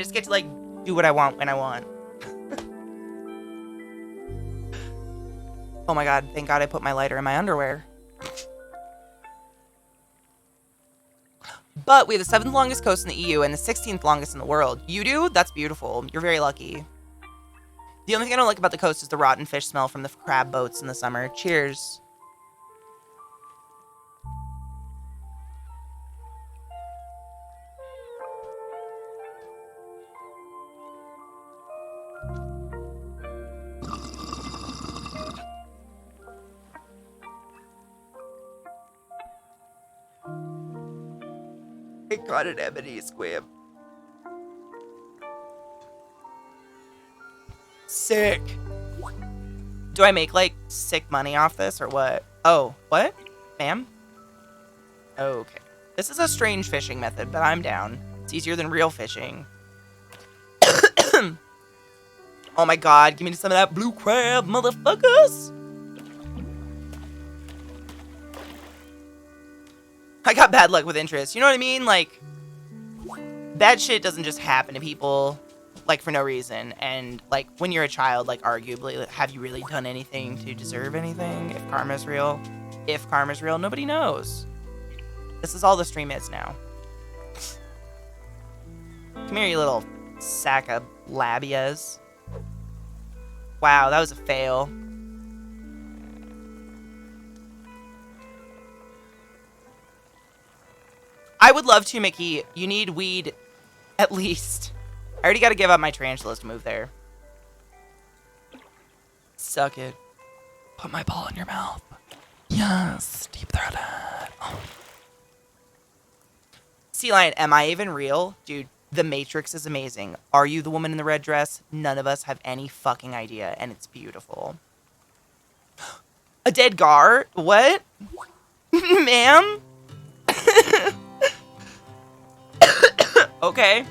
just get to, like, do what I want when I want. Oh my god, thank god I put my lighter in my underwear. But we have the 7th longest coast in the EU and the 16th longest in the world. You do? That's beautiful. You're very lucky. The only thing I don't like about the coast is the rotten fish smell from the crab boats in the summer. Cheers. I got an ebony squib. Sick. Do I make, like, sick money off this or what? Oh, what? Ma'am? Okay. This is a strange fishing method, but I'm down. It's easier than real fishing. Oh my god, give me some of that blue crab, motherfuckers! I got bad luck with interest. You know what I mean? Like, bad shit doesn't just happen to people, like, for no reason. And, like, when you're a child, like, arguably, have you really done anything to deserve anything? If karma's real. If karma's real, nobody knows. This is all the stream is now. Come here, you little sack of labias. Wow, that was a fail. I would love to, Mickey. You need weed, at least. I already got to give up my tarantulas to move there. Suck it. Put my ball in your mouth. Yes, deep throated. Oh. Sea Lion, am I even real? Dude, The Matrix is amazing. Are you the woman in the red dress? None of us have any fucking idea, and it's beautiful. A dead gar? What? Ma'am? Okay.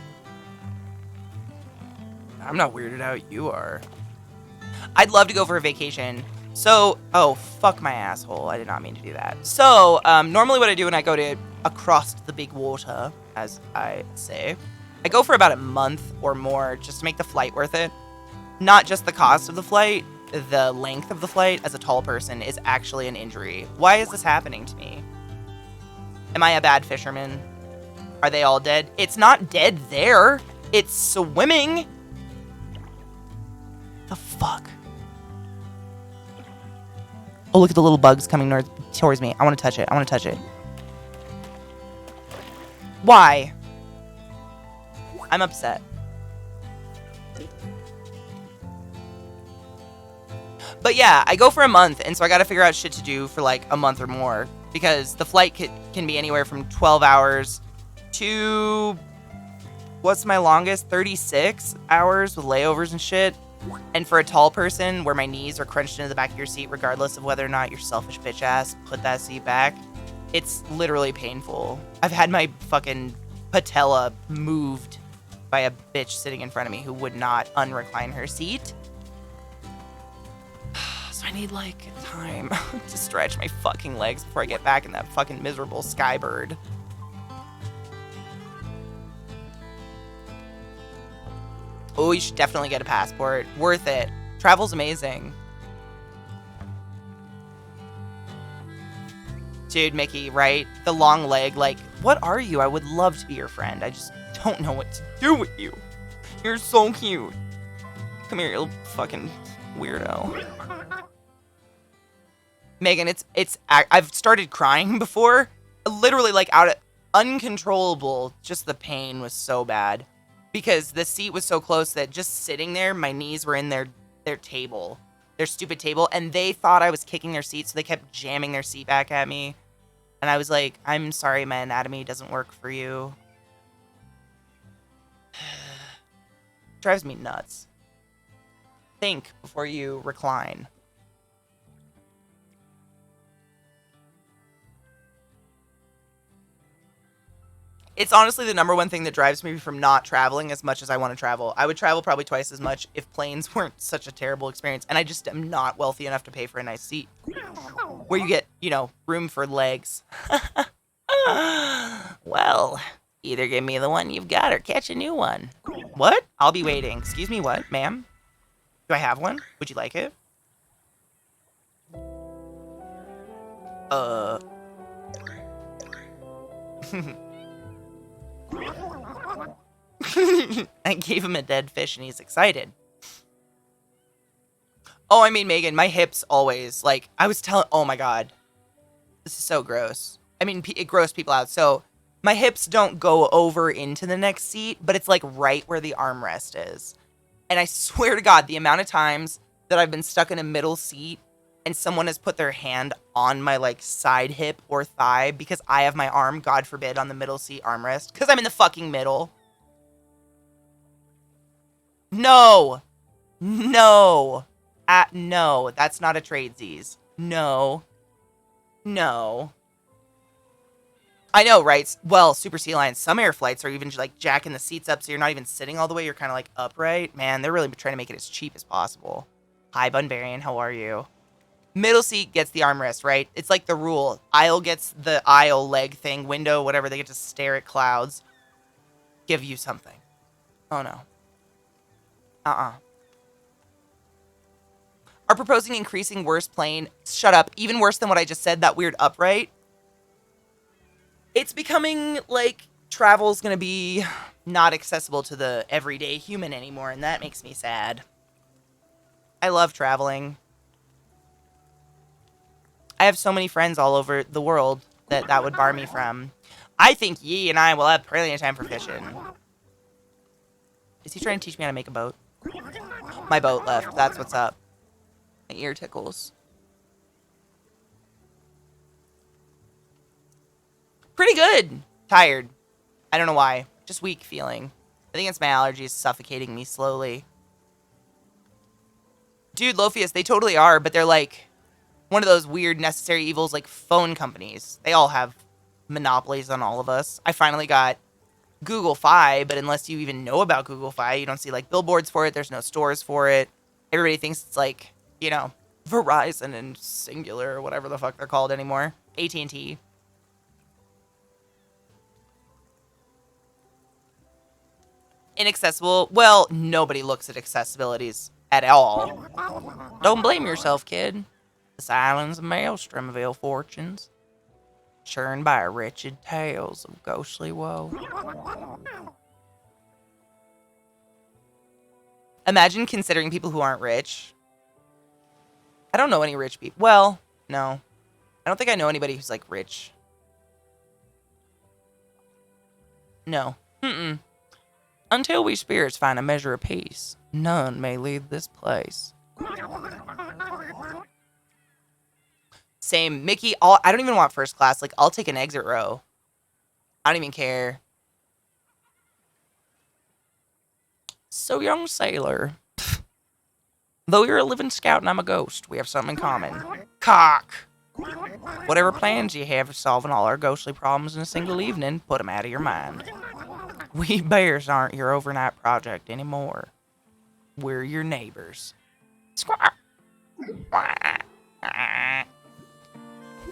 I'm not weirded out. You are. I'd love to go for a vacation. So, oh, fuck my asshole. I did not mean to do that. So, normally what I do when I go to across the big water, as I say, I go for about a month or more just to make the flight worth it. Not just the cost of the flight, the length of the flight as a tall person is actually an injury. Why is this happening to me? Am I a bad fisherman? Are they all dead? It's not dead there. It's swimming. The fuck? Oh, look at the little bugs coming towards me. I want to touch it. I want to touch it. Why? I'm upset. But yeah, I go for a month, and so I gotta figure out shit to do for like a month or more. Because the flight can be anywhere from 12 hours to... what's my longest? 36 hours with layovers and shit. And for a tall person, where my knees are crunched into the back of your seat, regardless of whether or not your selfish bitch ass put that seat back, it's literally painful. I've had my fucking patella moved by a bitch sitting in front of me who would not unrecline her seat. So I need, like, time to stretch my fucking legs before I get back in that fucking miserable skybird. Oh, you should definitely get a passport. Worth it. Travel's amazing. Dude, Mickey, right? The long leg, like, what are you? I would love to be your friend. I just don't know what to do with you. You're so cute. Come here, you little fucking weirdo. Megan, I've started crying before. Literally, like, uncontrollable. Just the pain was so bad. Because the seat was so close that just sitting there, my knees were in their table. Their stupid table. And they thought I was kicking their seat, so they kept jamming their seat back at me. And I was like, I'm sorry, my anatomy doesn't work for you. Drives me nuts. Think before you recline. It's honestly the number one thing that drives me from not traveling as much as I want to travel. I would travel probably twice as much if planes weren't such a terrible experience. And I just am not wealthy enough to pay for a nice seat. Where you get, you know, room for legs. Well, Either give me the one you've got or catch a new one. What? I'll be waiting. Excuse me, what, ma'am? Do I have one? Would you like it? I gave him a dead fish and he's excited. Oh, I mean, Megan, my hips always, like, I was telling, oh my God. This is so gross. I mean, it grossed people out. So, my hips don't go over into the next seat, but it's like right where the armrest is. And I swear to God, the amount of times that I've been stuck in a middle seat and someone has put their hand on my like side hip or thigh because I have my arm, God forbid, on the middle seat armrest because I'm in the fucking middle. No. No. No, that's not a tradesies. No. No. I know, right? Well, Super Sea Lions, some air flights are even like jacking the seats up so you're not even sitting all the way. You're kind of like upright. Man, they're really trying to make it as cheap as possible. Hi, Bunbarian. How are you? Middle seat gets the armrest, right? It's like the rule. Aisle gets the aisle leg thing, window, whatever. They get to stare at clouds. Give you something. Oh, no. Are proposing increasing worst plane. Shut up. Even worse than what I just said, that weird upright. It's becoming like travel's going to be not accessible to the everyday human anymore, and that makes me sad. I love traveling. I have so many friends all over the world that would bar me from. I think Yee and I will have plenty of time for fishing. Is he trying to teach me how to make a boat? My boat left. That's what's up. My ear tickles. Pretty good. Tired. I don't know why. Just weak feeling. I think it's my allergies suffocating me slowly. Dude, Lophius, they totally are, but they're like one of those weird necessary evils like phone companies. They all have monopolies on all of us. I finally got Google Fi, but unless you even know about Google Fi, you don't see like billboards for it. There's no stores for it. Everybody thinks it's like, you know, Verizon and Singular or whatever the fuck they're called anymore. AT&T. Inaccessible. Well, nobody looks at accessibilities at all. Don't blame yourself, kid. This island's a maelstrom of ill fortunes, churned by wretched tales of ghostly woe. Imagine considering people who aren't rich. I don't know any rich people. Well, no. I don't think I know anybody who's like rich. No. Until we spirits find a measure of peace, none may leave this place. Same. Mickey, I don't even want first class. Like, I'll take an exit row. I don't even care. So, young sailor. Though you're a living scout and I'm a ghost, we have something in common. Cock! Whatever plans you have for solving all our ghostly problems in a single evening, put them out of your mind. We bears aren't your overnight project anymore. We're your neighbors. Squawk!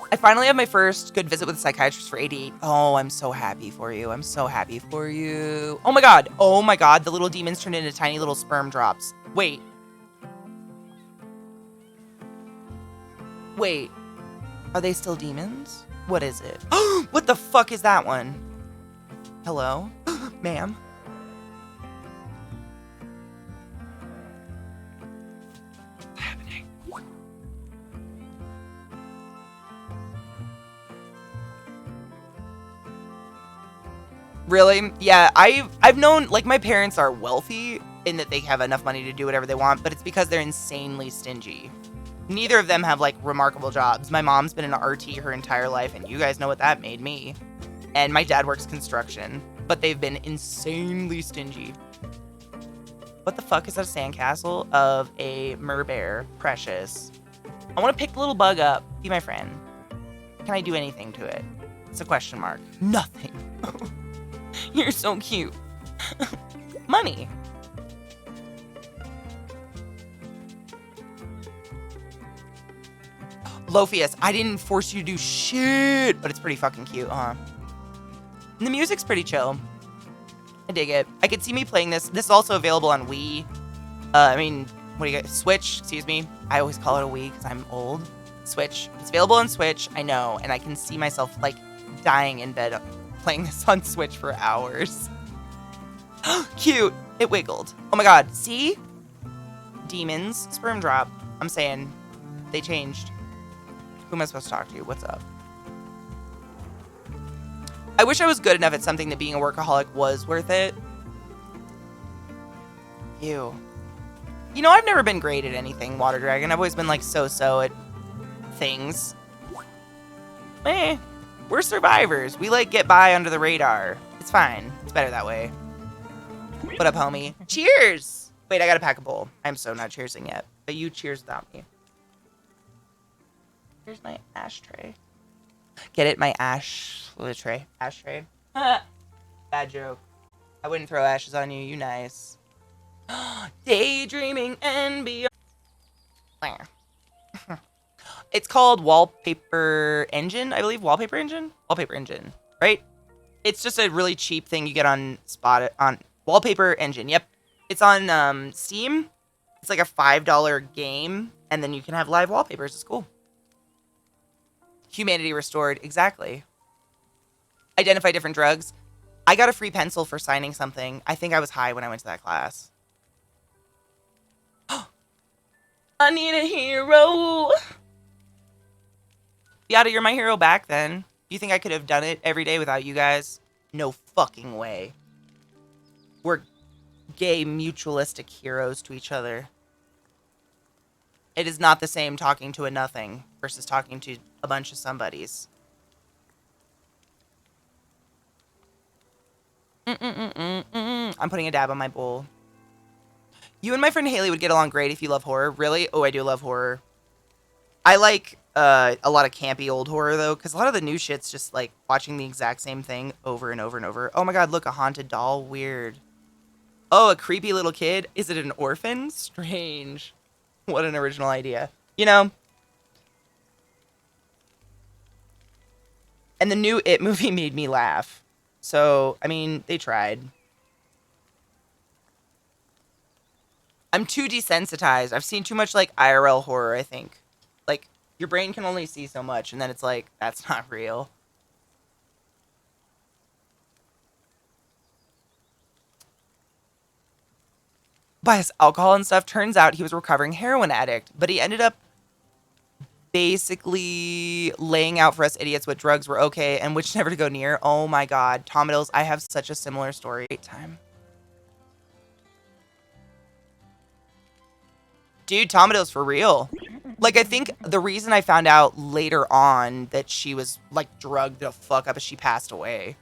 I finally have my first good visit with a psychiatrist for 88. Oh, I'm so happy for you. I'm so happy for you. Oh my god. Oh my god. The little demons turned into tiny little sperm drops. Wait. Wait. Are they still demons? What is it? What the fuck is that one? Hello? Ma'am? What's happening? Really? Yeah, I've known, like, my parents are wealthy in that they have enough money to do whatever they want, but it's because they're insanely stingy. Neither of them have, like, remarkable jobs. My mom's been an RT her entire life, and you guys know what that made me. And my dad works construction, but they've been insanely stingy. What the fuck is that, a sandcastle of a merbear? Precious. I want to pick the little bug up. Be my friend. Can I do anything to it? It's a question mark. Nothing. You're so cute. Money. Lophius, I didn't force you to do shit, but it's pretty fucking cute, huh? And the music's pretty chill. I dig it. I could see me playing this. This is also available on Wii. What do you got? Switch, excuse me. I always call it a Wii because I'm old. Switch. It's available on Switch, I know. And I can see myself, like, dying in bed playing this on Switch for hours. Cute. It wiggled. Oh my god. See? Demons. Sperm drop. I'm saying they changed. Who am I supposed to talk to? What's up? I wish I was good enough at something that being a workaholic was worth it. Ew. You know, I've never been great at anything, Water Dragon. I've always been, like, so-so at things. We're survivors. We, like, get by under the radar. It's fine. It's better that way. What up, homie? Cheers! Wait, I gotta pack a bowl. I'm so not cheersing yet. But you cheers without me. Here's my ashtray. Get it? My ashtray. Ashtray. Bad joke. I wouldn't throw ashes on you. You nice. Daydreaming and beyond. It's called Wallpaper Engine, I believe. Wallpaper Engine? Wallpaper Engine, right? It's just a really cheap thing you get on Wallpaper Engine. Yep. It's on Steam. It's like a $5 game, and then you can have live wallpapers. It's cool. Humanity restored. Exactly. Identify different drugs. I got a free pencil for signing something. I think I was high when I went to that class. I need a hero. Yada, you're my hero back then. You think I could have done it every day without you guys? No fucking way. We're gay mutualistic heroes to each other. It is not the same talking to a nothing versus talking to a bunch of somebodies. I'm putting a dab on my bowl. You and my friend Haley would get along great if you love horror. Really? Oh, I do love horror. I like a lot of campy old horror, though, because a lot of the new shit's just, like, watching the exact same thing over and over and over. Oh my god, look, a haunted doll. Weird. Oh, a creepy little kid. Is it an orphan? Strange. What an original idea. You know? And the new It movie made me laugh. So, I mean, they tried. I'm too desensitized. I've seen too much, like, IRL horror, I think. Like, your brain can only see so much, and then it's like, that's not real. By his alcohol and stuff, turns out he was a recovering heroin addict, but he ended up basically laying out for us idiots what drugs were okay and which never to go near. Oh my god. Tomatills, I have such a similar story. Time. Dude, Tomatills for real. Like, I think the reason I found out later on that she was, like, drugged the fuck up is she passed away.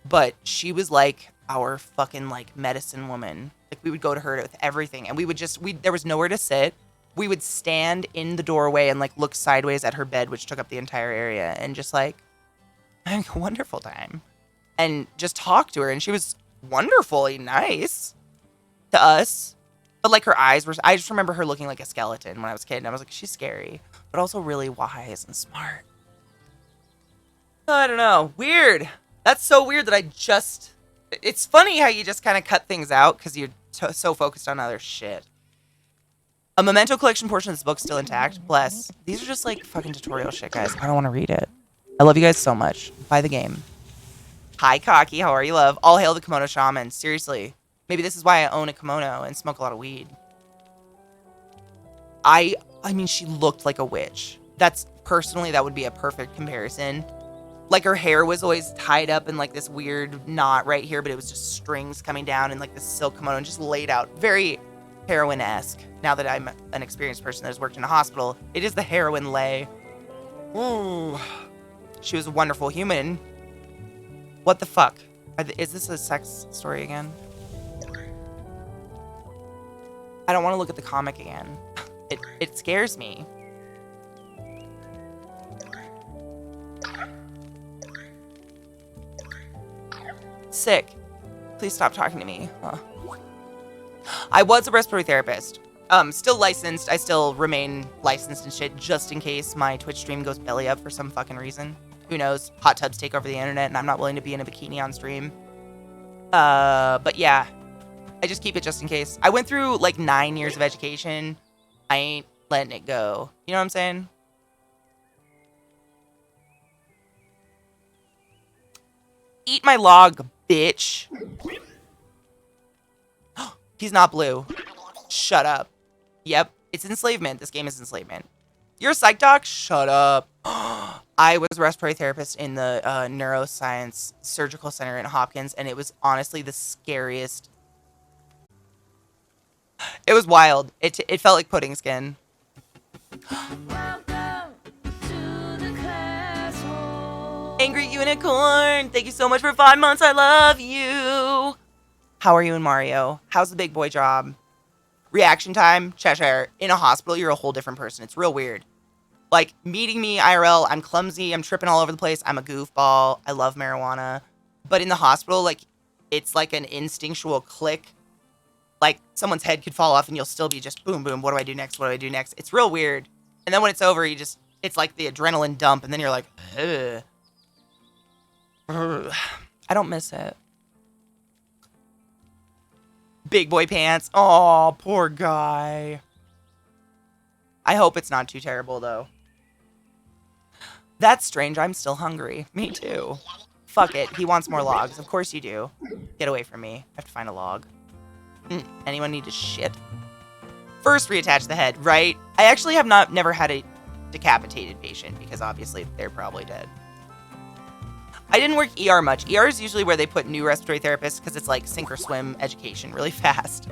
But she was, like, our fucking, like, medicine woman. Like, we would go to her with everything. And we would just, there was nowhere to sit. We would stand in the doorway and, like, look sideways at her bed, which took up the entire area. And just, like, having a wonderful time. And just talk to her. And she was wonderfully nice to us. But, like, her eyes were... I just remember her looking like a skeleton when I was a kid. And I was like, she's scary. But also really wise and smart. I don't know. Weird. That's so weird that I just... It's funny how you just kind of cut things out because you're so focused on other shit. A memento collection portion of this book's still intact. Bless. These are just, like, fucking tutorial shit, guys. I don't want to read it. I love you guys so much. Buy the game. Hi, Cocky. How are you, love? All hail the kimono shaman. Seriously. Maybe this is why I own a kimono and smoke a lot of weed. I mean, she looked like a witch. Personally, that would be a perfect comparison. Like, her hair was always tied up in, like, this weird knot right here, but it was just strings coming down and, like, this silk kimono and just laid out. Very heroine-esque. Now that I'm an experienced person that has worked in a hospital, it is the heroine lay. Ooh. She was a wonderful human. What the fuck? Is this a sex story again? I don't want to look at the comic again. It scares me. Sick. Please stop talking to me. I was a respiratory therapist. Still licensed. I still remain licensed and shit just in case my Twitch stream goes belly up for some fucking reason. who knows? Hot tubs take over the internet, and I'm not willing to be in a bikini on stream. But yeah, I just keep it just in case. I went through like 9 years of education. I ain't letting it go. You know what I'm saying? Eat my log, bitch. He's not blue. Shut up. Yep, it's enslavement. This game is enslavement. You're a psych doc? Shut up. I was a respiratory therapist in the neuroscience surgical center in Hopkins, and it was honestly the scariest. It was wild. It felt like pudding skin. Angry Unicorn, thank you so much for 5 months. I love you. How are you in Mario? How's the big boy job? Reaction time, Cheshire. In a hospital, you're a whole different person. It's real weird. Like, meeting me IRL, I'm clumsy, I'm tripping all over the place, I'm a goofball, I love marijuana. But in the hospital, like, it's like an instinctual click. Like, someone's head could fall off and you'll still be just boom, boom, what do I do next, what do I do next? It's real weird. And then when it's over, it's like the adrenaline dump, and then you're like, ugh. I don't miss it. Big boy pants. Oh, poor guy. I hope it's not too terrible, though. That's strange. I'm still hungry. Me too. Fuck it. He wants more logs. Of course you do. Get away from me. I have to find a log. Anyone need to shit? First, reattach the head, right? I actually have never had a decapitated patient because obviously they're probably dead. I didn't work ER much. ER is usually where they put new respiratory therapists because it's like sink or swim education really fast.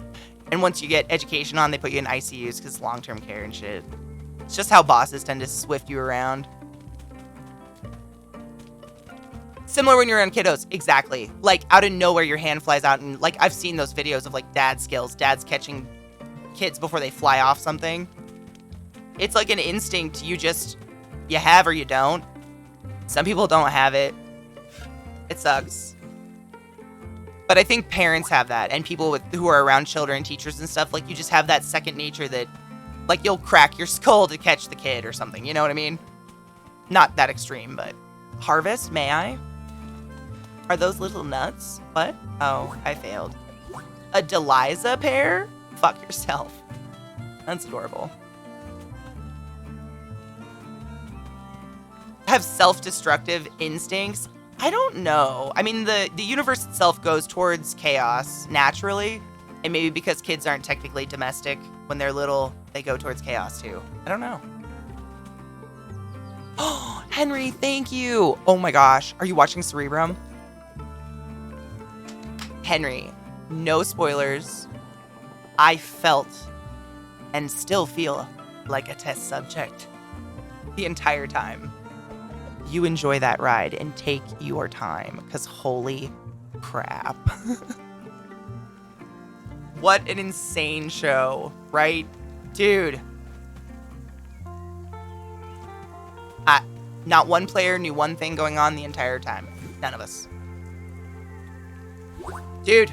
And once you get education on, they put you in ICUs because long-term care and shit. It's just how bosses tend to swift you around. Similar when you're on kiddos. Exactly. Like, out of nowhere, your hand flies out. And, like, I've seen those videos of, like, dad skills. Dads catching kids before they fly off something. It's like an instinct you have or you don't. Some people don't have it. It sucks. But I think parents have that. And people who are around children, teachers and stuff, like, you just have that second nature that, like, you'll crack your skull to catch the kid or something. You know what I mean? Not that extreme, but... Harvest, may I? Are those little nuts? What? Oh, I failed. A Deliza pair? Fuck yourself. That's adorable. Have self-destructive instincts? I don't know. I mean, the universe itself goes towards chaos naturally, and maybe because kids aren't technically domestic when they're little, they go towards chaos too. I don't know. Oh, Henry, thank you. Oh my gosh. Are you watching Cerebrum? Henry, no spoilers. I felt and still feel like a test subject the entire time. You enjoy that ride and take your time, because holy crap. What an insane show, right? Dude. Not one player knew one thing going on the entire time. None of us. Dude.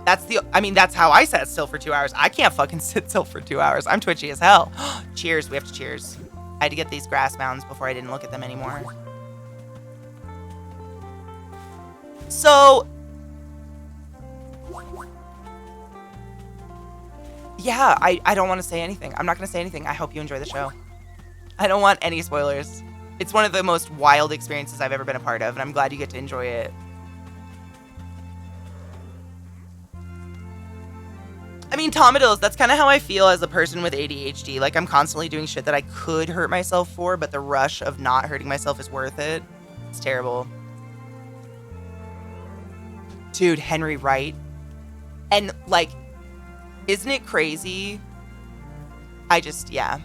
That's how I sat still for 2 hours. I can't fucking sit still for 2 hours. I'm twitchy as hell. Cheers. We have to cheers. I had to get these grass mounds before I didn't look at them anymore. So... yeah, I don't want to say anything. I'm not going to say anything. I hope you enjoy the show. I don't want any spoilers. It's one of the most wild experiences I've ever been a part of, and I'm glad you get to enjoy it. I mean, Tomatillos, that's kind of how I feel as a person with ADHD. Like, I'm constantly doing shit that I could hurt myself for, but the rush of not hurting myself is worth it. It's terrible. Dude, Henry Wright. And, like, isn't it crazy? Yeah.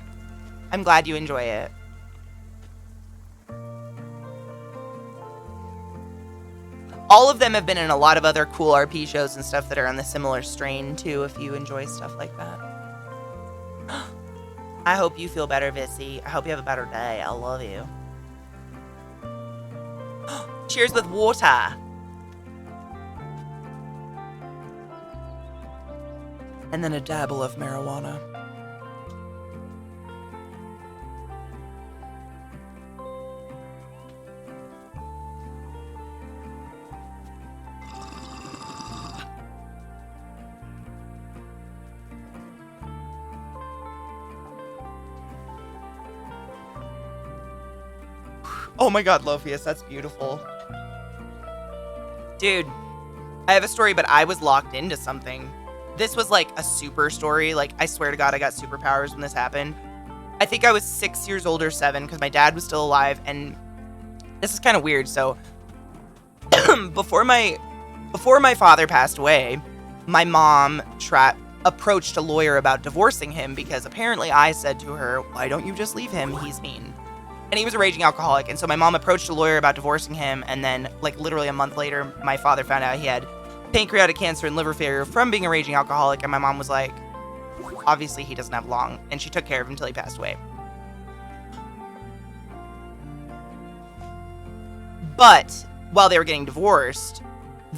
I'm glad you enjoy it. All of them have been in a lot of other cool RP shows and stuff that are on the similar strain, too, if you enjoy stuff like that. I hope you feel better, Vissy. I hope you have a better day. I love you. Cheers with water. And then a dabble of marijuana. Oh my god, Lophius, that's beautiful. Dude, I have a story, but I was locked into something. This was like a super story. Like, I swear to God, I got superpowers when this happened. I think I was 6 years old or 7 because my dad was still alive. And this is kind of weird. So before my father passed away, my mom approached a lawyer about divorcing him because apparently I said to her, why don't you just leave him? He's mean. And he was a raging alcoholic. And so my mom approached a lawyer about divorcing him. And then, like, literally a month later, my father found out he had pancreatic cancer and liver failure from being a raging alcoholic. And my mom was like, obviously he doesn't have long. And she took care of him until he passed away. But while they were getting divorced,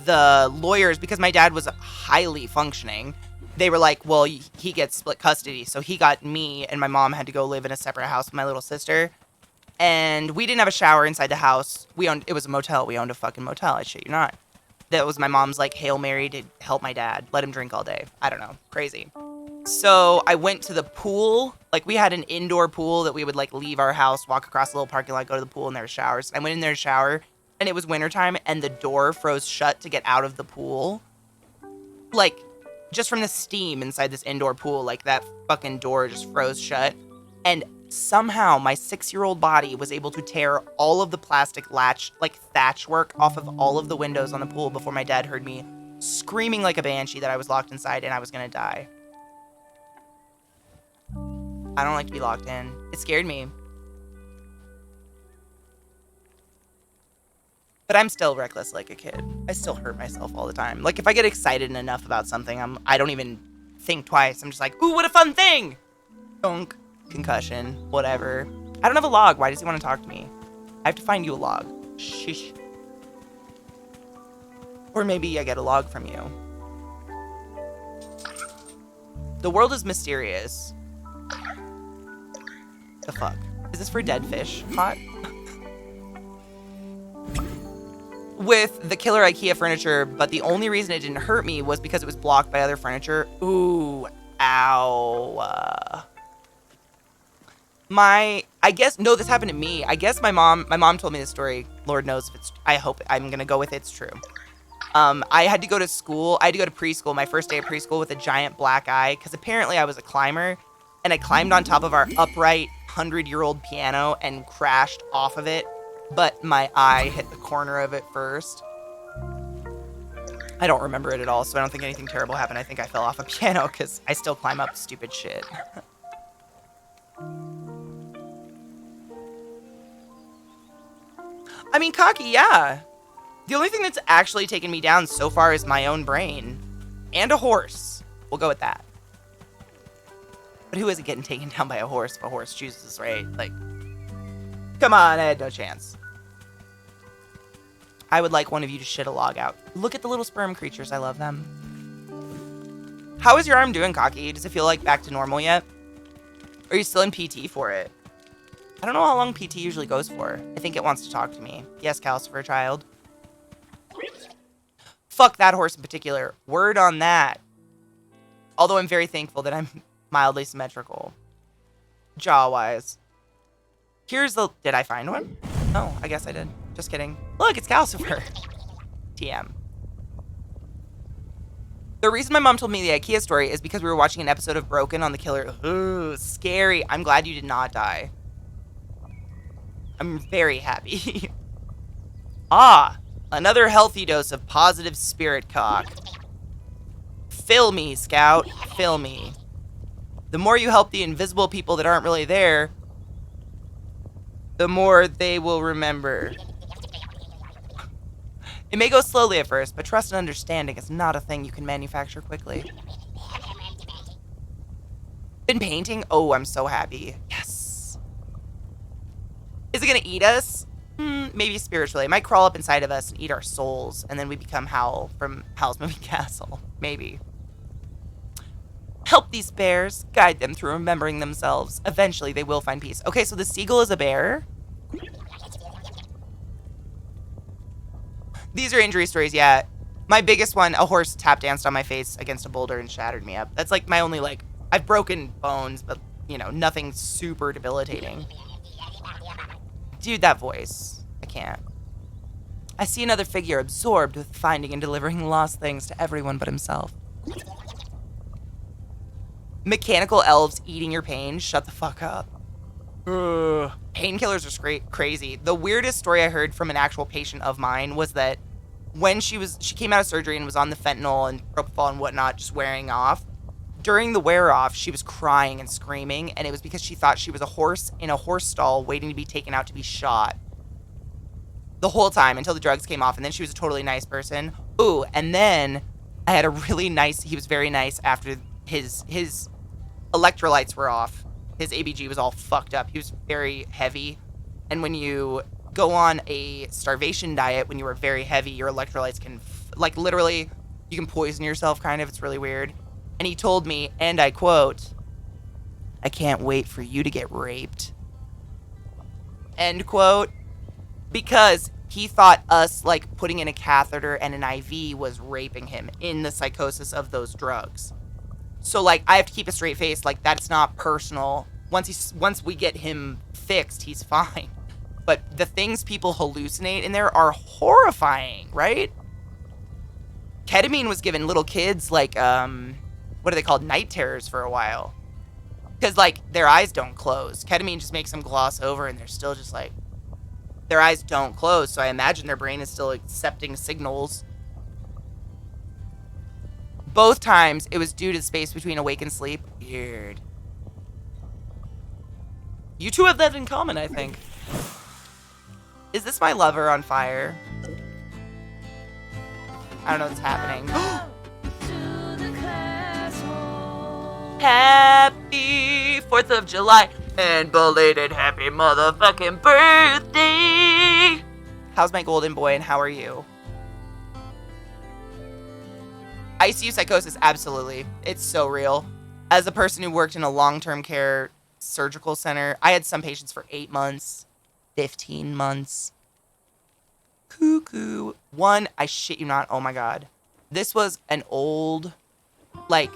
the lawyers, because my dad was highly functioning, they were like, well, he gets split custody. So he got me, and my mom had to go live in a separate house with my little sister. And we didn't have a shower inside the house. It was a motel. We owned a fucking motel. I shit you not. That was my mom's, like, Hail Mary to help my dad. Let him drink all day. I don't know. Crazy. So I went to the pool. Like, we had an indoor pool that we would, like, leave our house, walk across the little parking lot, go to the pool, and there were showers. I went in there to shower, and it was wintertime, and the door froze shut to get out of the pool. Like, just from the steam inside this indoor pool, like, that fucking door just froze shut. And somehow my 6-year-old body was able to tear all of the plastic thatch work off of all of the windows on the pool before my dad heard me screaming like a banshee that I was locked inside and I was gonna die. I don't like to be locked in. It scared me. But I'm still reckless like a kid. I still hurt myself all the time. Like, if I get excited enough about something, I don't even think twice. I'm just like, ooh, what a fun thing! Dunk. Concussion. Whatever. I don't have a log. Why does he want to talk to me? I have to find you a log. Sheesh. Or maybe I get a log from you. The world is mysterious. The fuck? Is this for dead fish? Hot? With the killer IKEA furniture, but the only reason it didn't hurt me was because it was blocked by other furniture. Ooh. Ow. I guess, no, this happened to me. I guess my mom told me this story. Lord knows if it's, I hope, I'm going to go with it's true. I had to go to school. I had to go to preschool, my first day of preschool with a giant black eye, because apparently I was a climber, and I climbed on top of our upright 100-year-old piano and crashed off of it, but my eye hit the corner of it first. I don't remember it at all, so I don't think anything terrible happened. I think I fell off a piano, because I still climb up stupid shit. I mean, cocky, yeah. The only thing that's actually taken me down so far is my own brain. And a horse. We'll go with that. But who isn't getting taken down by a horse if a horse chooses, right? Like, come on, I had no chance. I would like one of you to shit a log out. Look at the little sperm creatures. I love them. How is your arm doing, Cocky? Does it feel like back to normal yet? Or are you still in PT for it? I don't know how long PT usually goes for. I think it wants to talk to me. Yes, Calcifer, child. Fuck that horse in particular. Word on that. Although I'm very thankful that I'm mildly symmetrical. Jaw-wise. Here's the... Did I find one? No, I guess I did. Just kidding. Look, it's Calcifer. TM. The reason my mom told me the IKEA story is because we were watching an episode of Broken on the killer. Ooh, scary. I'm glad you did not die. I'm very happy. Ah, another healthy dose of positive spirit cock. Fill me, Scout. Fill me. The more you help the invisible people that aren't really there, the more they will remember. It may go slowly at first, but trust and understanding is not a thing you can manufacture quickly. Been painting? Oh, I'm so happy. Yes. Is it gonna eat us? Maybe spiritually. It might crawl up inside of us and eat our souls, and then we become Howl from Howl's Moving Castle. Maybe. Help these bears. Guide them through remembering themselves. Eventually, they will find peace. Okay, so the seagull is a bear. These are injury stories, yeah. My biggest one, a horse tap danced on my face against a boulder and shattered me up. That's like my only, like, I've broken bones, but, you know, nothing super debilitating. Dude, that voice. I can't. I see another figure absorbed with finding and delivering lost things to everyone but himself. Mechanical elves eating your pain? Shut the fuck up. Painkillers are crazy. The weirdest story I heard from an actual patient of mine was that when she came out of surgery and was on the fentanyl and propofol and whatnot, just wearing off. During the wear off, she was crying and screaming, and it was because she thought she was a horse in a horse stall waiting to be taken out to be shot. The whole time until the drugs came off, and then she was a totally nice person. Ooh, and then I had a really nice, he was very nice after his electrolytes were off. His ABG was all fucked up. He was very heavy. And when you go on a starvation diet, when you are very heavy, your electrolytes can, like, literally, you can poison yourself, kind of. It's really weird. And he told me, and I quote, "I can't wait for you to get raped." End quote. Because he thought us, like, putting in a catheter and an IV was raping him in the psychosis of those drugs. So, like, I have to keep a straight face. Like, that's not personal. Once we get him fixed, he's fine. But the things people hallucinate in there are horrifying, right? Ketamine was given little kids, like, what are they called? Night terrors for a while. Because, like, their eyes don't close. Ketamine just makes them gloss over, and they're still just, like, their eyes don't close, so I imagine their brain is still accepting signals. Both times, it was due to the space between awake and sleep. Weird. You two have that in common, I think. Is this my lover on fire? I don't know what's happening. Happy 4th of July and belated happy motherfucking birthday. How's my golden boy and how are you? ICU psychosis, absolutely. It's so real. As a person who worked in a long-term care surgical center, I had some patients for 8 months, 15 months. Cuckoo. One, I shit you not, oh my god. This was an old, like,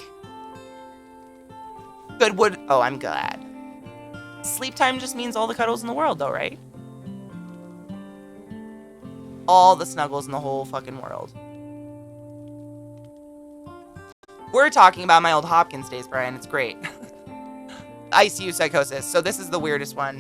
Goodwood. Oh, I'm glad. Sleep time just means all the cuddles in the world, though, right? All the snuggles in the whole fucking world. We're talking about my old Hopkins days, Brian. It's great. ICU psychosis. So this is the weirdest one.